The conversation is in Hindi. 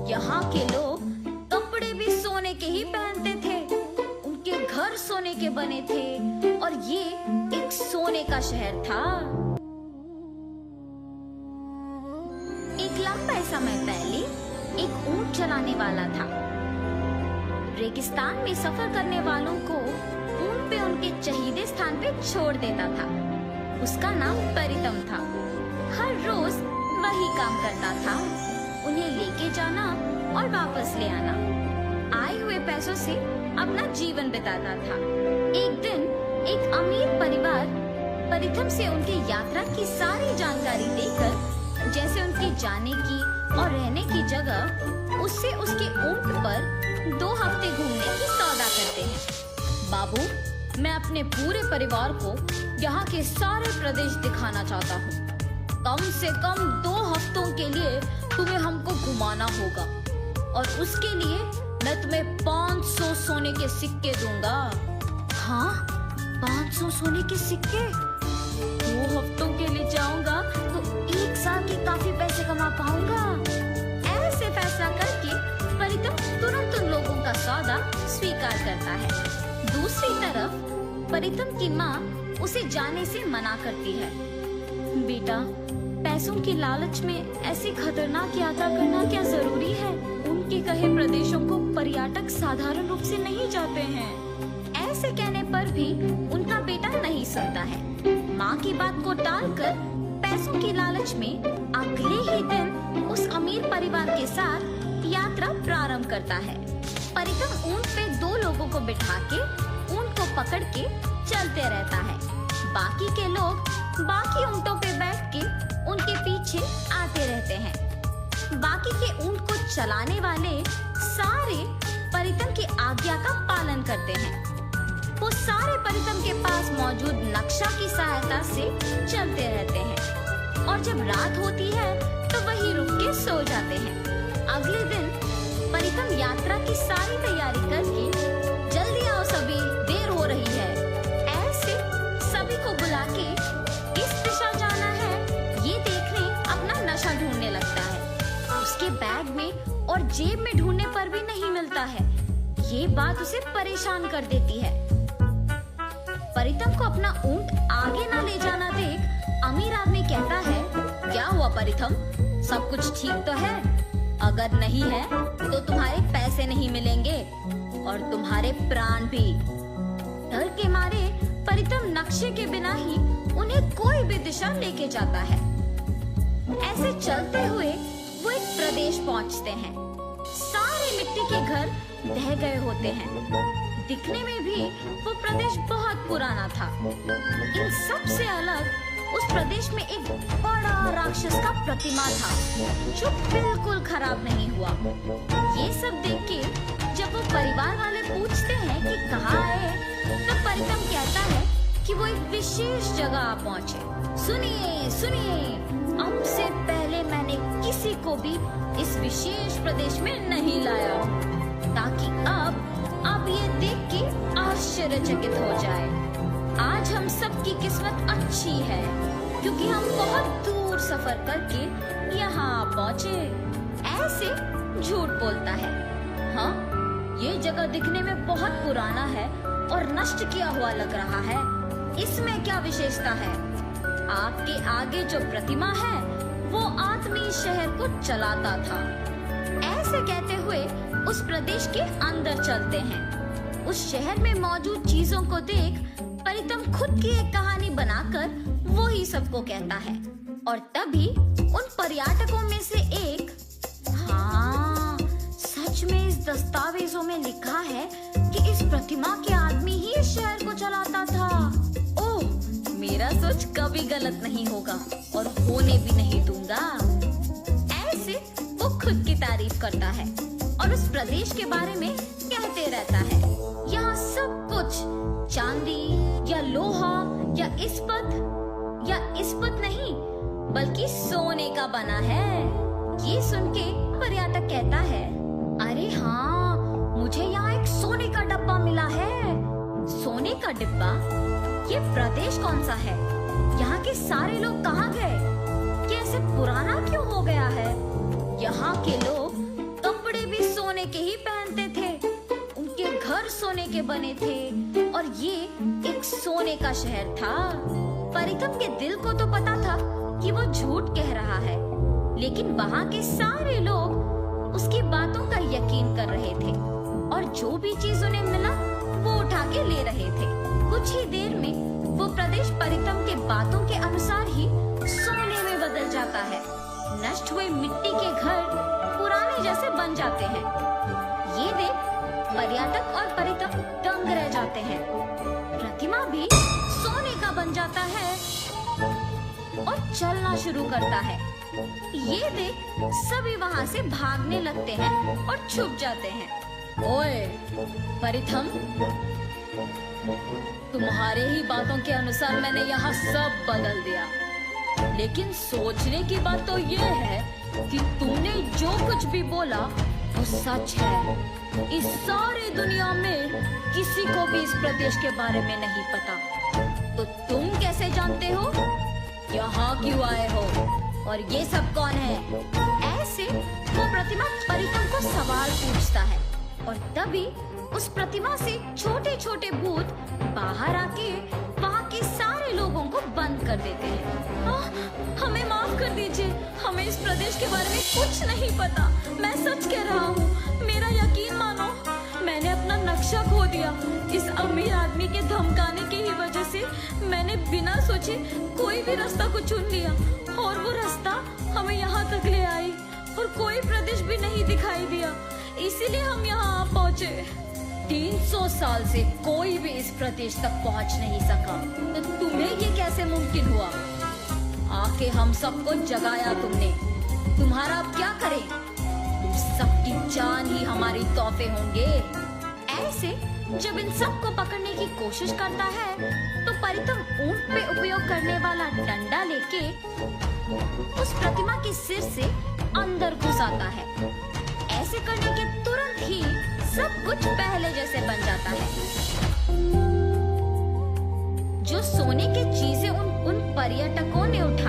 यहाँ के लोग कपड़े भी सोने के ही पहनते थे, उनके घर सोने के बने थे और ये एक सोने का शहर था। एक लंबे समय पहले एक ऊंट चलाने वाला था। रेगिस्तान में सफर करने वालों को ऊंट पे उनके चहीदे स्थान पे छोड़ देता था। उसका नाम परितम था। हर रोज वही काम करता था, उन्हें लेके जाना और वापस ले आना। आए हुए पैसों से अपना जीवन बिताता था। एक दिन एक अमीर परिवार परितम से उनकी यात्रा की सारी जानकारी लेकर, जैसे उनके जाने की और रहने की जगह, उससे उसके ऊंट पर 2 हफ्ते घूमने की सौदा करते हैं। बाबू, मैं अपने पूरे परिवार को यहाँ के सारे प्रदेश दिखाना चाहता हूँ। कम से कम 2 हफ्तों के लिए तुम्हें हमको घुमाना होगा और उसके लिए मैं तुम्हें 500 सोने के सिक्के दूंगा। हाँ, 500 सोने के सिक्के? 2 हफ्तों के लिए जाऊंगा तो 1 साल के काफी पैसे कमा पाऊंगा। ऐसे फैसला करके परितम तुरंत उन लोगों का सौदा स्वीकार करता है। दूसरी तरफ परितम की माँ उसे जाने से मना करती है। बेटा, पैसों की लालच में ऐसी खतरनाक यात्रा करना क्या जरूरी है? उनके कहे प्रदेशों को पर्यटक साधारण रूप से नहीं जाते हैं। ऐसे कहने पर भी उनका बेटा नहीं सुनता है। माँ की बात को टालकर पैसों की लालच में अगले ही दिन उस अमीर परिवार के साथ यात्रा प्रारंभ करता है। परितम ऊंट पे 2 लोगों को बिठा के ऊंट को पकड़ के चलते रहता है। बाकी के लोग बाकी ऊंटों पे बैठ के उनके पीछे आते रहते हैं। बाकी के ऊंट को चलाने वाले सारे परितम की आज्ञा का पालन करते हैं। वो सारे परितम के पास मौजूद नक्शा की सहायता से चलते रहते हैं और जब रात होती है तो वहीं रुक के सो जाते हैं। अगले दिन परितम यात्रा की सारी तैयारी करके, जल्दी आओ सभी, देर हो रही है, ऐसे सभी को बुला के किस दिशा जाना है ये देखने अपना नशा ढूंढने लगता है। उसके बैग में और जेब में ढूंढने पर भी नहीं मिलता है। ये बात उसे परेशान कर देती है। परितम को अपना ऊंट आगे ना ले जाना देख अमीर आदमी कहता है, क्या हुआ परितम, सब कुछ ठीक तो है? अगर नहीं है तो तुम्हारे पैसे नहीं मिलेंगे और तुम्हारे प्राण भी। डर के मारे परितम नक्शे के बिना ही उन्हें कोई भी दिशा लेके जाता है। ऐसे चलते हुए वो एक प्रदेश पहुंचते हैं। सारे मिट्टी के घर ढह गए होते हैं। दिखने में भी वो प्रदेश बहुत पुराना था। इन सब से अलग उस प्रदेश में एक बड़ा राक्षस का प्रतिमा था जो बिल्कुल खराब नहीं हुआ। ये सब देख के जब वो परिवार वाले पूछते हैं कि कहाँ है, तो परितम कहता है कि वो एक विशेष जगह आ पहुँचे। सुनिए सुनिए, अब से पहले मैंने किसी को भी इस विशेष प्रदेश में नहीं लाया, ताकि अब आप ये देख के आश्चर्यचकित हो जाए। आज हम सबकी किस्मत अच्छी है क्योंकि हम बहुत दूर सफर करके यहाँ पहुँचे। ऐसे झूठ बोलता है। हाँ, ये जगह दिखने में बहुत पुराना है और नष्ट किया हुआ लग रहा है। इसमें क्या विशेषता है? आपके आगे जो प्रतिमा है वो आदमी शहर को चलाता था। ऐसे कहते हुए उस प्रदेश के अंदर चलते हैं। उस शहर में मौजूद चीजों को देख परितम खुद की एक कहानी बनाकर वो ही सबको कहता है। और तभी उन पर्यटकों में से एक, हाँ, सच में इस दस्तावेजों में लिखा है कि इस प्रतिमा के आदमी ही इस शहर को चलाता था। ओह, मेरा सोच कभी गलत नहीं होगा और होने भी नहीं दूंगा। ऐसे वो खुद की तारीफ करता है और उस प्रदेश के बारे में कहते रहता है। यहाँ सब कुछ चांदी या लोहा या इस्पत नहीं बल्कि सोने का बना है। ये सुन के पर्यटक कहता है, अरे हाँ, मुझे यहाँ एक सोने का डब्बा मिला है। सोने का डिब्बा? ये प्रदेश कौन सा है? यहाँ के सारे लोग कहाँ गए? ये ऐसे पुराना क्यों हो गया है? यहाँ के लोग सोने के बने थे और ये एक सोने का शहर था। परितम के दिल को तो पता था कि वो झूठ कह रहा है, लेकिन वहाँ के सारे लोग उसकी बातों का यकीन कर रहे थे और जो भी चीज उन्हें मिला वो उठा के ले रहे थे। कुछ ही देर में वो प्रदेश परितम के बातों के अनुसार ही सोने में बदल जाता है। नष्ट हुए मिट्टी के घर पुराने जैसे बन जाते हैं। ये देख पर्यटक और परितम दंग रह जाते हैं। प्रतिमा भी सोने का बन जाता है और चलना शुरू करता है। ये देख सभी वहाँ से भागने लगते हैं और छुप जाते हैं। ओए परितम, तुम्हारे ही बातों के अनुसार मैंने यहाँ सब बदल दिया, लेकिन सोचने की बात तो ये है कि तुमने जो कुछ भी बोला वो सच है। इस सारी दुनिया में किसी को भी इस प्रदेश के बारे में नहीं पता, तो तुम कैसे जानते हो? यहाँ क्यों आए हो और ये सब कौन है? ऐसे वो प्रतिमा परितम को सवाल पूछता है और तभी उस प्रतिमा से छोटे छोटे भूत बाहर आके वहाँ के सारे लोगों को बंद कर देते हैं। हमें माफ कर दीजिए, हमें इस प्रदेश के बारे में कुछ नहीं पता। मैं सच कह रहा हूँ, मेरा यकीन मानो। मैंने अपना नक्शा खो दिया। इस अमीर आदमी के धमकाने की ही वजह से मैंने बिना सोचे कोई भी रास्ता को चुन लिया और वो रास्ता हमें यहाँ तक ले आई और कोई प्रदेश भी नहीं दिखाई दिया, इसीलिए हम यहाँ आ पहुँचे। 300 साल से कोई भी इस प्रदेश तक पहुँच नहीं सका, तो तुम्हें ये कैसे मुमकिन हुआ? आके हम सबको जगाया तुमने। तुम्हारा अब क्या करें? तुम सबकी जान ही हमारी तोहफे होंगे। ऐसे जब इन सबको पकड़ने की कोशिश करता है तो परितम ऊंट पे उपयोग करने वाला डंडा लेके उस प्रतिमा के सिर से अंदर घुस आता है। ऐसे करने के तुरंत ही सब कुछ पहले जैसे बन जाता है। जो सोने की चीजें उन पर्यटकों ने उठा